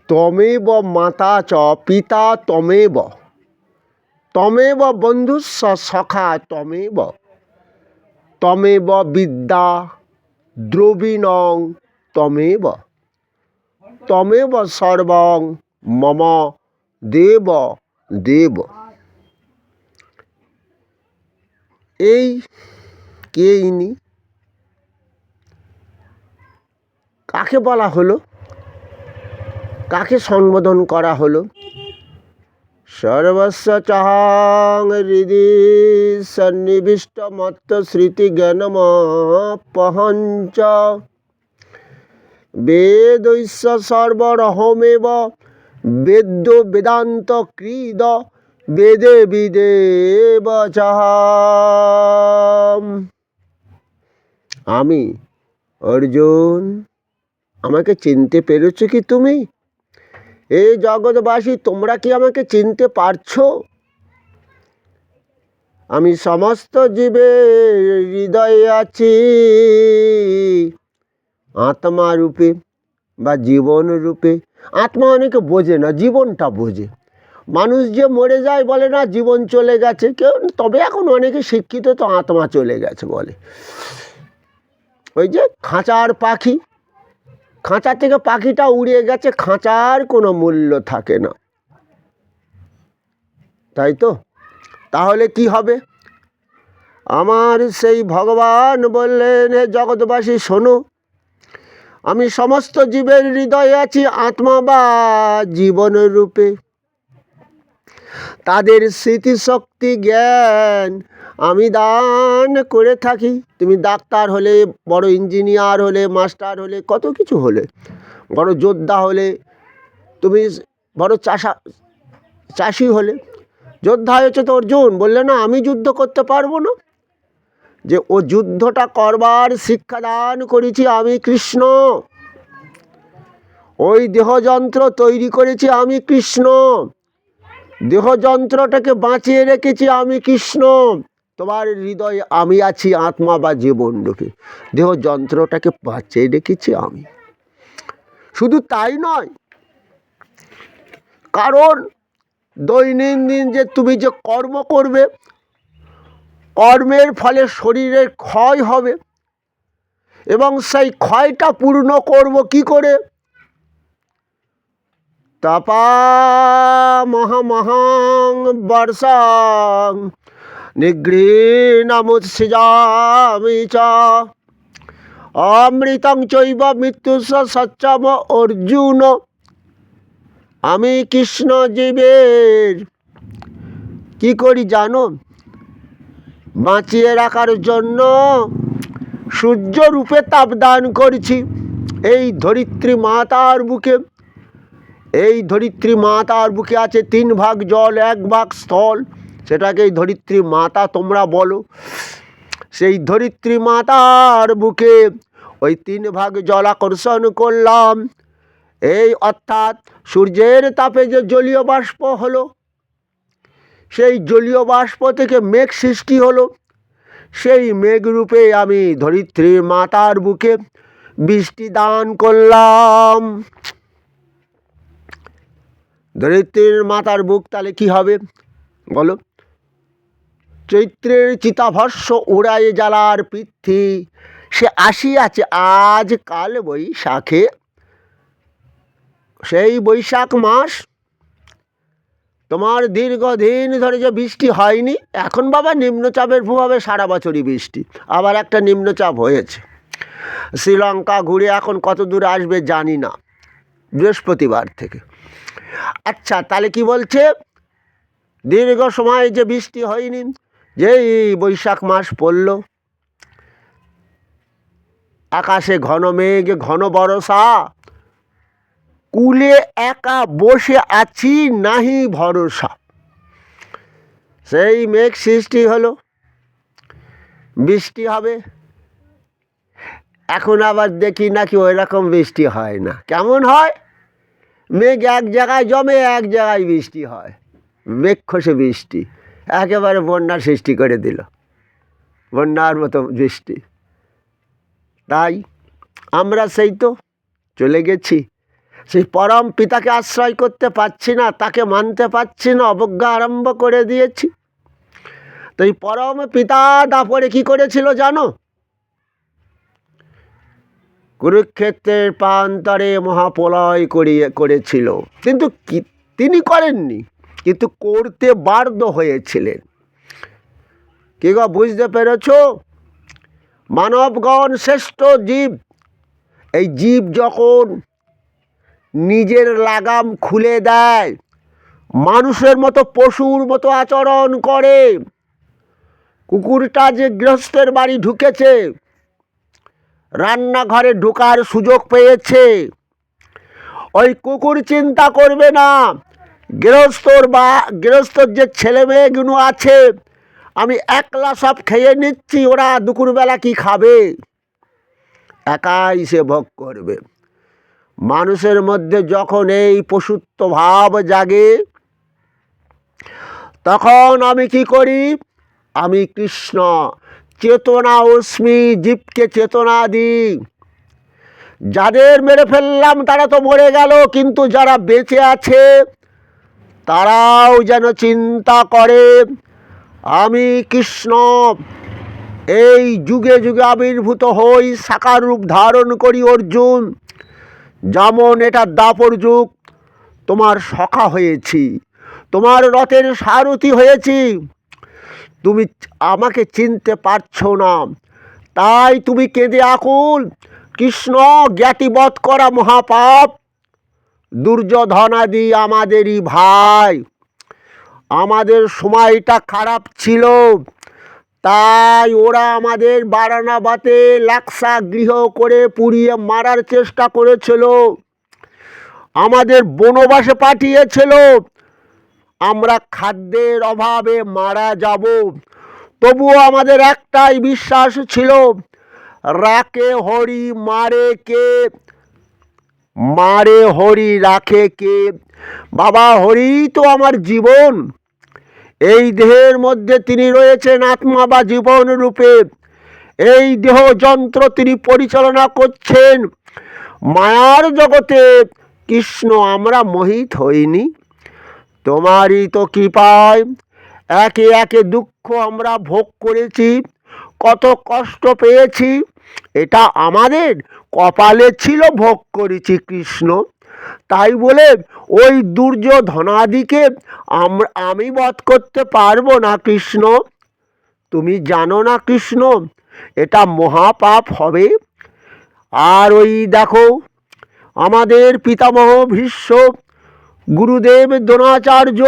তমেব মাতা চ পিতা তমেব, তমেব বন্ধুস্স সখা তমেব, তমেব বিদ্যা দ্রবিণং তমেব, তমেব সর্বং মম দেব দেব। এই কে ইনি? কাকে বলা হলো? কাকে সম্বোধন করা হলো? সর্বস্ব চাহাং হৃদি সন্নিবিষ্ট মত্ত স্মৃতি জ্ঞানমপহঞ্চ বেদৈস্য সর্বরহমেব বেদ্য বেদান্ত ক্রীদ বেদে বিদেব চাহাম। আমি অর্জুন, আমাকে চিনতে পেরেছো কি তুমি? এই জগৎবাসী, তোমরা কি আমাকে চিনতে পারছো? আমি সমস্ত জীবের হৃদয়ে আছি আত্মা রূপে বা জীবন রূপে। আত্মা অনেকে বোঝে না, জীবনটা বোঝে। মানুষ যে মরে যায় বলে না জীবন চলে গেছে কেউ, তবে এখন অনেকে শিক্ষিত তো আত্মা চলে গেছে বলে। ওই যে খাঁচার পাখি, খাঁচা থেকে পাখিটা উড়িয়ে গেছে, খাঁচার কোনো মূল্য থাকে না, তাই তো? তাহলে কি হবে? আমার সেই ভগবান বললেন, হে জগৎবাসী শোনো, আমি সমস্ত জীবের হৃদয়ে আছি আত্মা বা জীবন রূপে। তাদের স্মৃতিশক্তি জ্ঞান আমি দান করে থাকি। তুমি ডাক্তার হলে, বড় ইঞ্জিনিয়ার হলে, মাস্টার হলে, কত কিছু হলে, বড় যোদ্ধা হলে, তুমি বড় চাষি হলে, যোদ্ধা হয়েছে তো অর্জুন বললে না আমি যুদ্ধ করতে পারবো না, যে ও যুদ্ধটা করবার শিক্ষা দান করেছি আমি কৃষ্ণ। ওই দেহযন্ত্র তৈরি করেছি আমি কৃষ্ণ, দেহযন্ত্রটাকে বাঁচিয়ে রেখেছি আমি কৃষ্ণ। তোমার হৃদয়ে আমি আছি আত্মা বা জীবন রূপে, দেহযন্ত্রটাকে বাঁচিয়ে রেখেছি আমি। শুধু তাই নয়, কারণ দৈনন্দিন যে তুমি যে কর্ম করবে, কর্মের ফলে শরীরের ক্ষয় হবে, এবং সেই ক্ষয়টা পূর্ণ করব কি করে? তপা মহামহাং বর্ষাং নিগৃহীণমুৎসৃজামি চ অমৃতং চৈব মৃত্যুস্য সচ্চম অর্জুন। আমি কৃষ্ণ জীবের কি করি জানো? বাঁচিয়ে রাখার জন্য সূর্য রূপে তাপদান করছি এই ধরিত্রী মাতার বুকে। এই ধরিত্রী মাতার বুকে আছে 3 ভাগ জল 1 ভাগ স্থল, সেটাকে এই ধরিত্রী মাতা তোমরা বলো। সেই ধরিত্রী মাতার বুকে ওই 3 ভাগ জল আকর্ষণ করলাম, এই অর্থাৎ সূর্যের তাপে যে জলীয় বাষ্প হলো, সেই জলীয় বাষ্প থেকে মেঘ সৃষ্টি হলো। সেই মেঘ রূপে আমি ধরিত্রীর মাতার বুকে বৃষ্টি দান করলাম। ধরিত্রীর মাতার বুক তাহলে কি হবে বলো? চৈত্রের চিতাভস্য উড়ায় জ্বালার পৃথ্বী, সে আসিয়াছে আজ কাল বৈশাখে। সেই বৈশাখ মাস তোমার দীর্ঘদিন ধরে যে বৃষ্টি হয়নি, এখন বাবা নিম্নচাপের প্রভাবে সারা বছরই বৃষ্টি। আবার একটা নিম্নচাপ হয়েছে, শ্রীলঙ্কা ঘুরে এখন কত দূর আসবে জানি না, বৃহস্পতিবার থেকে। আচ্ছা, তাহলে কি বলছে? দীর্ঘ সময় যে বৃষ্টি হয়নি, যেই বৈশাখ মাস পড়ল, আকাশে ঘন মেঘ ঘন বর্ষা, কুলে একা বসে আছি নাহি ভরসা। সেই মেঘ সৃষ্টি হলো, বৃষ্টি হবে। এখন আবার দেখি নাকি ওই রকম বৃষ্টি হয় না। কেমন হয়? মেঘ এক জায়গায় জমে, এক জায়গায় বৃষ্টি হয়, মেঘ খসে বৃষ্টি, একেবারে বন্যার সৃষ্টি করে দিল, বন্যার মতো বৃষ্টি। তাই আমরা সেই তো চলে গেছি। সেই পরম পিতাকে আশ্রয় করতে পারছি না, তাকে মানতে পারছি না, অবজ্ঞা আরম্ভ করে দিয়েছি। তো এই পরম পিতা দাপরে কি করেছিল জানো? কুরুক্ষেত্রের প্রান্তরে মহাপ্রলয় করেছিল, কিন্তু তিনি করেননি, কিন্তু করতে বাধ্য হয়েছিলেন। কি গো, বুঝতে পেরেছ? মানবগণ শ্রেষ্ঠ জীব। এই জীব যখন নিজের লাগাম খুলে দেয়, মানুষের মতো পশুর মতো আচরণ করে। কুকুরটা যে গৃহস্থের বাড়ি ঢুকেছে, রান্নাঘরে ঢোকার সুযোগ পেয়েছে, ওই কুকুর চিন্তা করবে না গৃহস্থর যে ছেলে মেয়েগুলো আছে, আমি একলা সব খেয়ে নিচ্ছি, ওরা দুপুরবেলা কি খাবে, একাই সে ভোগ করবে। মানুষের মধ্যে যখন এই পশুত্ব ভাব জাগে, তখন আমি কি করি? আমি কৃষ্ণ চেতনা অস্মি, জীবকে চেতনা দিই। যাদের মেরে ফেললাম তারা তো মরে গেল, কিন্তু যারা বেঁচে আছে তারাও যেন চিন্তা করে আমি কৃষ্ণ এই যুগে যুগে আবির্ভূত হই, সাকার রূপ ধারণ করি। অর্জুন, যেমন এটা দাপর যুগ, তোমার সখা হয়েছি, তোমার রথের সারথি হয়েছি, তুমি আমাকে চিনতে পারছো না, তাই তুমি কেঁদে আকুল। কৃষ্ণ, জ্ঞাতিবধ করা মহাপাপ। দুর্যোধনাদি আমাদেরই ভাই, আমাদের সময়টা খারাপ ছিল, তাই ওরা আমাদের বারানাবাতে লাক্সা গৃহ করে পুড়িয়ে মারার চেষ্টা করেছিল, আমাদের বনবাসে পাঠিয়েছিল। আমরা খাদ্যের অভাবে মারা যাব, তবুও আমাদের একটাই বিশ্বাস ছিল, রাখে হরি মারে কে, মারে হরি রাখে কে। বাবা হরি তো আমার জীবন, এই দেহের মধ্যে তিনি রয়েছেন আত্মা বা জীবন রূপে, এই দেহ যন্ত্র তিনি পরিচালনা করছেন। মায়ার জগতে কৃষ্ণ আমরা মোহিত হইনি, তোমারই তো কৃপায় একে একে দুঃখ আমরা ভোগ করেছি, কত কষ্ট পেয়েছি, এটা আমাদের কপালে ছিল, ভোগ করেছি কৃষ্ণ। তাই বলে ওই দুর্যোধনাদিকে আমি বধ করতে পারবো না কৃষ্ণ? তুমি জানো না কৃষ্ণ, এটা মহাপাপ হবে। আর ওই দেখো, আমাদের পিতামহ ভীষ্ম, গুরুদেব দ্রোণাচার্য,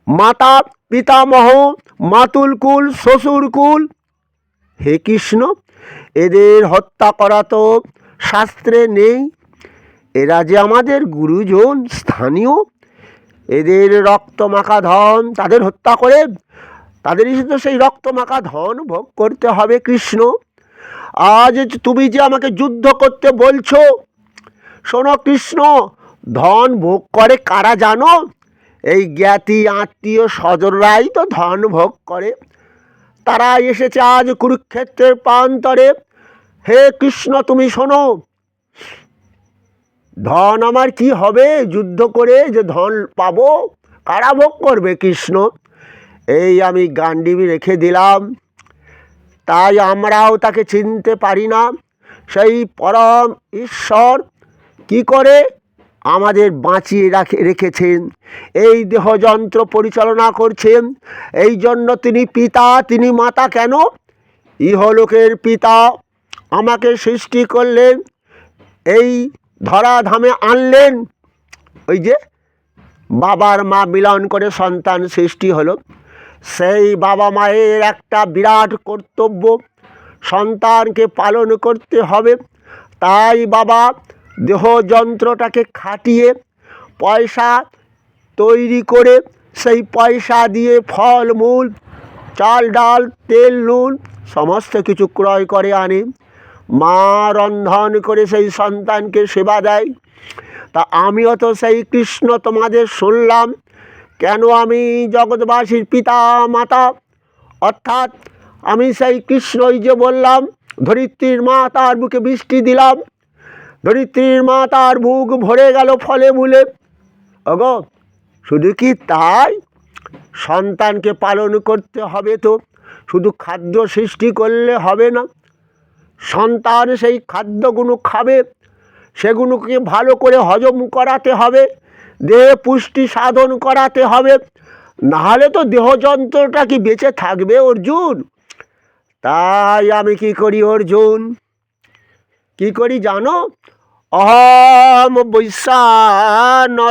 মাতা পিতামহ, মাতুলকুল, শ্বশুরকুল, হে কৃষ্ণ, এদের হত্যা করা তো শাস্ত্রে নেই। এরা যে আমাদের গুরুজন, স্থানীয়, এদের রক্তমাখা ধন, তাদের হত্যা করে তাদেরই তো সেই রক্তমাখা ধন ভোগ করতে হবে কৃষ্ণ। আজ তুমি যে আমাকে যুদ্ধ করতে বলছো, শোনো কৃষ্ণ, ধন ভোগ করে কারা জানো? এই জ্ঞাতি আত্মীয় স্বজনরাই তো ধন ভোগ করে। তারা এসেছে আজ কুরুক্ষেত্রের প্রান্তরে। হে কৃষ্ণ, তুমি শোনো, ধন আমার কি হবে যুদ্ধ করে যে ধন পাবো? কারা ভোগ করবে কৃষ্ণ? এই আমি গান্ডীবি রেখে দিলাম, তাই আমরাও তাকে চিনতে পারি না। সেই পরম ঈশ্বর কি করে আমাদের বাঁচিয়ে রেখেছেন, এই দেহযন্ত্র পরিচালনা করছেন। এই জন্য তিনি পিতা, তিনি মাতা কেন? ইহলোকের পিতা আমাকে সৃষ্টি করলেন, এই ধরাধামে আনলেন। ওই যে বাবার মা মিলন করে সন্তান সৃষ্টি হলো, সেই বাবা মায়ের একটা বিরাট কর্তব্য, সন্তানকে পালন করতে হবে। তাই বাবা দেহযন্ত্রটাকে খাটিয়ে পয়সা তৈরি করে, সেই পয়সা দিয়ে ফলমূল, চাল ডাল, তেল নুন সমস্ত কিছু ক্রয় করে আনে, মা রন্ধন করে সেই সন্তানকে সেবা দেয়। তা আমিও তো সেই কৃষ্ণ তোমাদের শুনলাম, কেন আমি জগৎবাসীর পিতা মাতা, অর্থাৎ আমি সেই কৃষ্ণই যে বললাম ধরিত্রীর মা, তার বুকে বৃষ্টি দিলাম, ধরিত্রীর মা তার বুক ভরে গেল ফলে মূলে। ওগো, শুধু কি তাই? সন্তানকে পালন করতে হবে তো, শুধু খাদ্য সৃষ্টি করলে হবে না। সন্তান সেই খাদ্যগুলো খাবে, সেগুলোকে ভালো করে হজম করাতে হবে, দেহে পুষ্টি সাধন করাতে হবে, নাহলে তো দেহযন্ত্রটা কি বেঁচে থাকবে অর্জুন? তাই আমি কি করি অর্জুন, কি করি জানো? অহম বৈশ্বানরভূতা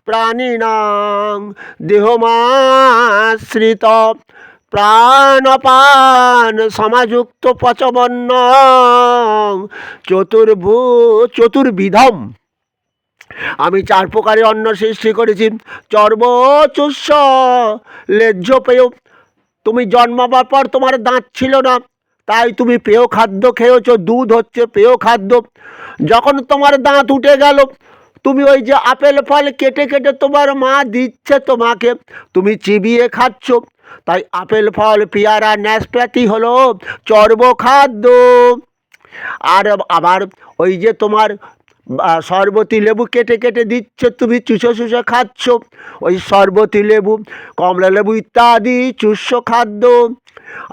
প্রাণিনাং দেহমাশ্রিত প্রাণপান সমাযুক্ত পচবন্ন চতুর্বিধম। আমি 4 প্রকারের অন্ন সৃষ্টি করেছি। চর্ব চুষ্য লেজ্জ পেয়। তুমি জন্মাবার পর তোমার দাঁত ছিল না, তাই তুমি পেয় খাদ্য খেয়েছ। দুধ হচ্ছে পেয় খাদ্য। যখন তোমার দাঁত উঠে গেল, তুমি ওই যে আপেল ফল কেটে কেটে তোমার মা দিচ্ছে তোমাকে, তুমি চিবিয়ে খাচ্ছ। তাই আপেল ফল, পেয়ারা, নাশপাতি হলো চর্ব খাদ্য। আর আবার ওই যে তোমার শরবতি লেবু কেটে কেটে দিচ্ছে, তুমি চুষে চুষে খাচ্ছ, ওই শরবতি লেবু, কমলা লেবু ইত্যাদি চুষ্য খাদ্য।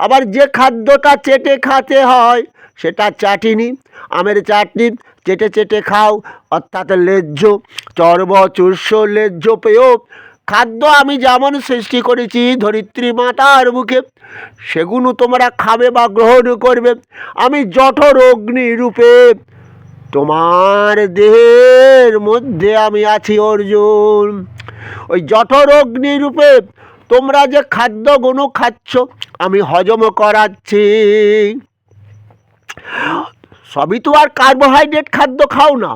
আবার যে খাদ্যটা চেটে খেতে হয় সেটা চাটনি, আমের চাটনি চেটে চেটে খাও, অর্থাৎ লেজ্জ। চর্ব চুষ্য লেজ্জ পেয় খাদ্য আমি যেমন সৃষ্টি করেছি ধরিত্রী মাতার বুকে, সেগুলো তোমরা খাবে বা গ্রহণ করবে। আমি জঠর অগ্নি রূপে তোমার দেহের মধ্যে আমি আছি অর্জুন। ওই জঠর অগ্নি রূপে তোমরা যে খাদ্যগুলো খাচ্ছ আমি হজম করাচ্ছি। সবই তো আর কার্বোহাইড্রেট খাদ্য খাও না,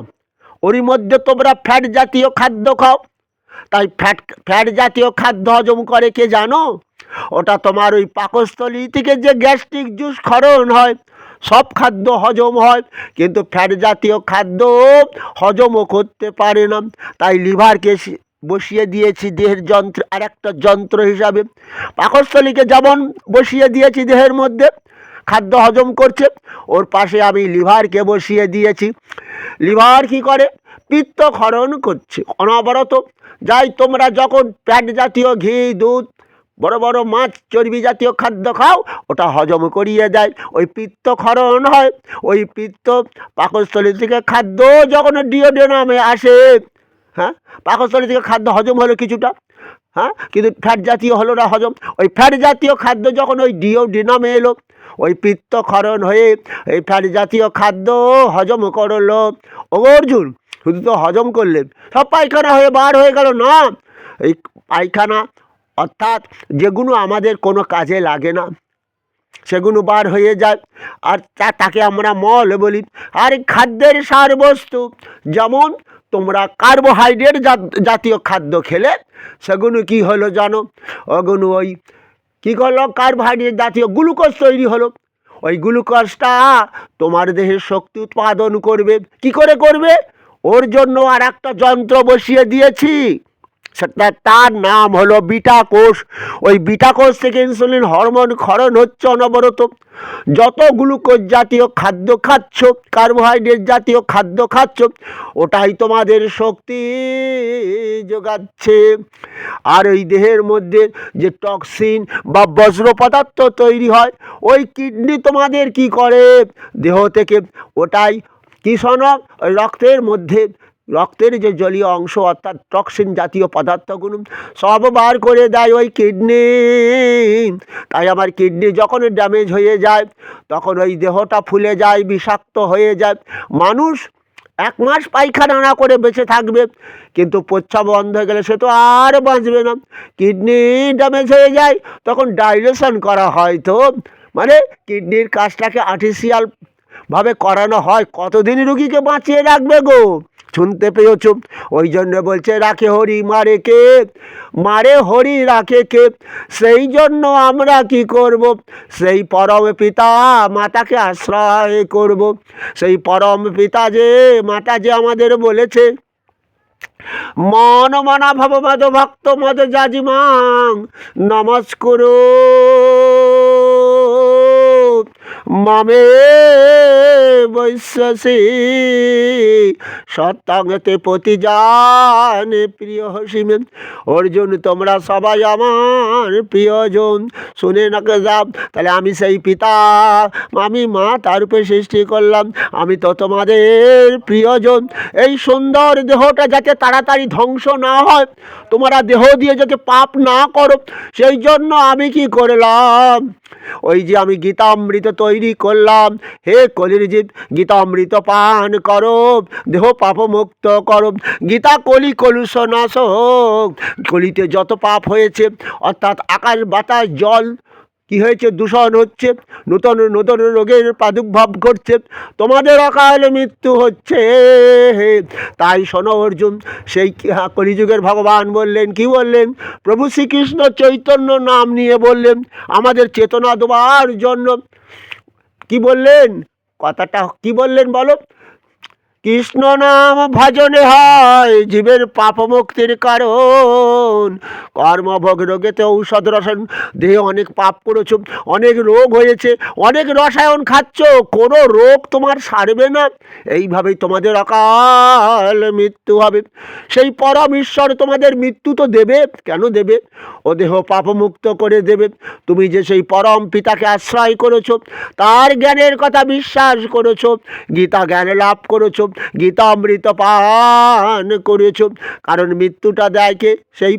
ওরই মধ্যে তোমরা ফ্যাট জাতীয় খাদ্য খাও। তাই ফ্যাট জাতীয় খাদ্য হজম করে কে জানো? ওটা তোমার ওই পাকস্থলী থেকে যে গ্যাস্ট্রিক জুস ক্ষরণ হয়, সব খাদ্য হজম হয়, কিন্তু ফ্যাট জাতীয় খাদ্য হজমও করতে পারে না। তাই লিভারকে বসিয়ে দিয়েছি দেহের যন্ত্র, আর একটা যন্ত্র হিসাবে। পাকস্থলীকে যেমন বসিয়ে দিয়েছি দেহের মধ্যে, খাদ্য হজম করছে, ওর পাশে আমি লিভারকে বসিয়ে দিয়েছি। লিভার কি করে? পিত্ত ক্ষরণ করছে অনবরত। যাই তোমরা যখন ফ্যাট জাতীয় ঘি, দুধ, বড় বড় মাছ, চর্বি জাতীয় খাদ্য খাও, ওটা হজম করিয়ে দেয়, ওই পিত্ত ক্ষরণ হয়। ওই পিত্ত পাকস্থলী থেকে খাদ্য যখন ডিওডেনামে আসে, হ্যাঁ, পাকস্থলী থেকে খাদ্য হজম হলো কিছুটা, হ্যাঁ, কিন্তু ফ্যাট জাতীয় হলো না হজম। ওই ফ্যাট জাতীয় খাদ্য যখন ওই ডিওডেনামে এলো, ওই পিত্ত ক্ষরণ হয়ে এই ফ্যাট জাতীয় খাদ্য হজম করলো। ও অর্জুন, শুধু তো হজম করলেন, সব পায়খানা হয়ে বার হয়ে গেল না? এই পায়খানা অর্থাৎ যেগুলো আমাদের কোনো কাজে লাগে না, সেগুলো বার হয়ে যায়, আর তাকে আমরা মল বলি। আর খাদ্যের সারবস্তু, যেমন তোমরা কার্বোহাইড্রেট জাতীয় খাদ্য খেলে, সেগুলো কি হলো জানো? ওগুলো ওই কী করলো, কার্বোহাইড্রেট জাতীয় গ্লুকোজ তৈরি হলো। ওই গ্লুকোজটা তোমার দেহে শক্তি উৎপাদন করবে। কি করে করবে? ওর জন্য আর একটা যন্ত্র বসিয়ে দিয়েছি, সেটা তার নাম হলো বিটা কোষ। ওই বিটা কোষ থেকে ইনসুলিন হরমোন ক্ষরণ হচ্ছে অনবরত। যত গ্লুকোজ জাতীয় খাদ্য খাচ্ছ, কার্বোহাইড্রেট জাতীয় খাদ্য খাচ্ছ, ওটাই তোমাদের শক্তি যোগাচ্ছে। আর ওই দেহের মধ্যে যে টক্সিন বা বজ্র পদার্থ তৈরি হয়, ওই কিডনি তোমাদের কি করে, দেহ থেকে ওটাই কি শোনো, ওই রক্তের মধ্যে, রক্তের যে জলীয় অংশ অর্থাৎ টক্সিন জাতীয় পদার্থগুলো সব বার করে দেয় ওই কিডনি। তাই আমার কিডনি যখন ড্যামেজ হয়ে যায়, তখন ওই দেহটা ফুলে যায়, বিষাক্ত হয়ে যায়। মানুষ 1 মাস পায়খানা না করে বেঁচে থাকবে, কিন্তু প্রস্রাব বন্ধ হয়ে গেলে সে তো আর বাঁচবে না। কিডনি ড্যামেজ হয়ে যায়, তখন ডাইলেশন করা হয়, তো মানে কিডনির কাজটাকে আর্টিফিশিয়াল ভাবে করানো হয়। কতদিন রুগীকে বাঁচিয়ে রাখবে গো? শুনতে পেয়েছ? ওই জন্য বলছে রাখে হরি মারে কে, মারে হরি রাখে কে। সেই জন্য আমরা কি করব? সেই পরম পিতা মাতাকে আশ্রয় করব। সেই পরম পিতা যে, মাতা যে আমাদের বলেছে, মন মনা ভব মদ ভক্ত মদ জাজিমাং নমস্কুরু মামে বৈশ্যসি সত্যাঙ্গতে প্রতিজান প্রিয় হসিমে। অর্জুন তোমরা সবাই আমার প্রিয়জন, শুনে নাকে যাব। তাহলে আমি সেই পিতা, আমি মা তার উপরে সৃষ্টি করলাম, আমি তো তোমাদের প্রিয়জন। এই সুন্দর দেহটা যাতে তাড়াতাড়ি ধ্বংস না হয়, তোমরা দেহ দিয়ে যাতে পাপ না করো, সেই জন্য আমি কি করলাম, ওই যে আমি গীতামৃত তৈরি করলাম। হে কলির জীব, গীতামৃত পান করো, দেহ পাপমুক্ত করো। গীতা কলি কলুষ নাশক। কলিতে যত পাপ হয়েছে, অর্থাৎ আকাশ বাতাস জল কি হয়েছে, দূষণ হচ্ছে, নূতন নূতন রোগের প্রাদুর্ভাব ঘটছে, তোমাদের অকাল মৃত্যু হচ্ছে। তাই শোনো অর্জুন, সেই কলিযুগের ভগবান বললেন, কি বললেন, প্রভু শ্রীকৃষ্ণ চৈতন্য নাম নিয়ে বললেন আমাদের চেতনা দেওয়ার জন্য। কি বললেন, কথাটা কি বললেন বলো, কৃষ্ণ নাম ভজনে হয় জীবের পাপ মুক্তির কারণ। কর্মভোগ রোগেতে ঔষধ রসায়ন, দেহে অনেক পাপ করেছ, অনেক রোগ হয়েছে, অনেক রসায়ন খাচ্ছ, কোনো রোগ তোমার সারবে না, এইভাবেই তোমাদের অকাল মৃত্যু হবে। সেই পরম ঈশ্বর তোমাদের মৃত্যু তো দেবে, কেন দেবে, ও দেহ পাপমুক্ত করে দেবে। তুমি যে সেই পরম পিতাকে আশ্রয় করেছ, তার জ্ঞানের কথা বিশ্বাস করেছ, গীতা জ্ঞান লাভ করেছ, গীতা অমৃত পান করেছ। কারণ মৃত্যুটা দেয় কে, সেই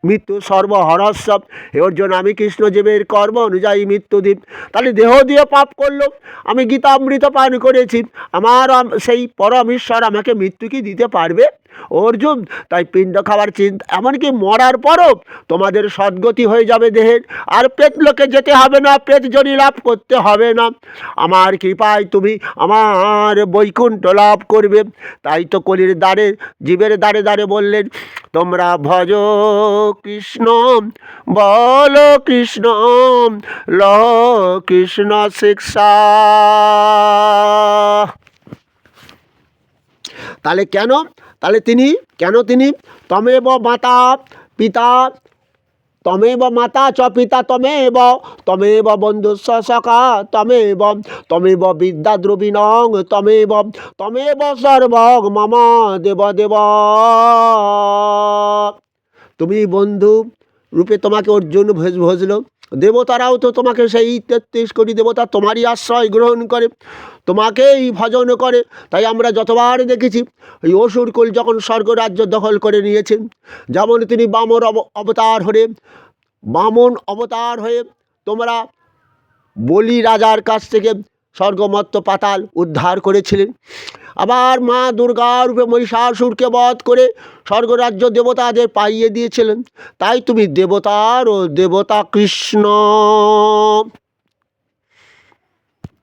মৃত্যু সর্বহরস্বব। এর জন্য আমি কৃষ্ণজীবের কর্ম অনুযায়ী মৃত্যু দিব। তাহলে দেহ দিয়ে পাপ করলো, আমি গীতা অমৃত পান করেছি, আমার সেই পরম ঈশ্বর আমাকে মৃত্যু কি দিতে পারবে অর্জুন? তাই পিণ্ড খাবার চিন্তা, এমনকি মরার পরও তোমাদের সদ্গতি হয়ে যাবে দেহের, আর প্রেত লোকে যেতে হবে না, প্রেত জনি লাভ করতে হবে না, আমার কৃপায় তুমি আমার বৈকুণ্ঠ লাভ করবে। তাই তো কলির দ্বারে, জীবের দ্বারে দ্বারে বললেন, তোমরা ভজ কৃষ্ণ, বল কৃষ্ণ, ল কৃষ্ণ শিক্ষা। তাহলে কেন, তাহলে তিনি কেন, তিনি তমেব মাতা পিতা, তমেব মাতা চ পিতা তমেব, তমেব বন্ধুস্ব সখা তমেব, তমেব বিদ্যা দ্রবিণং তমেব, তমেব সর্বং মম দেব দেব। তুমি বন্ধু রূপে তোমাকে অর্জুন ভজল, দেবতারাও তো তোমাকে, সেই 33 কোটি দেবতা তোমারই আশ্রয় গ্রহণ করে, তোমাকেই ভজন করে। তাই আমরা যতবার দেখেছি, এই অসুরকুল যখন স্বর্গরাজ্য দখল করে নিয়েছেন, যেমন তিনি বামন অবতার হয়ে তোমরা বলি রাজার কাছ থেকে স্বর্গমত্ত পাতাল উদ্ধার করেছিলেন। আবার মা দুর্গা রূপে মহিষাসুরকে বধ করে স্বর্গরাজ্য দেবতাদের পাইয়ে দিয়েছিলেন। তাই তুমি দেবতার ও দেবতা কৃষ্ণ।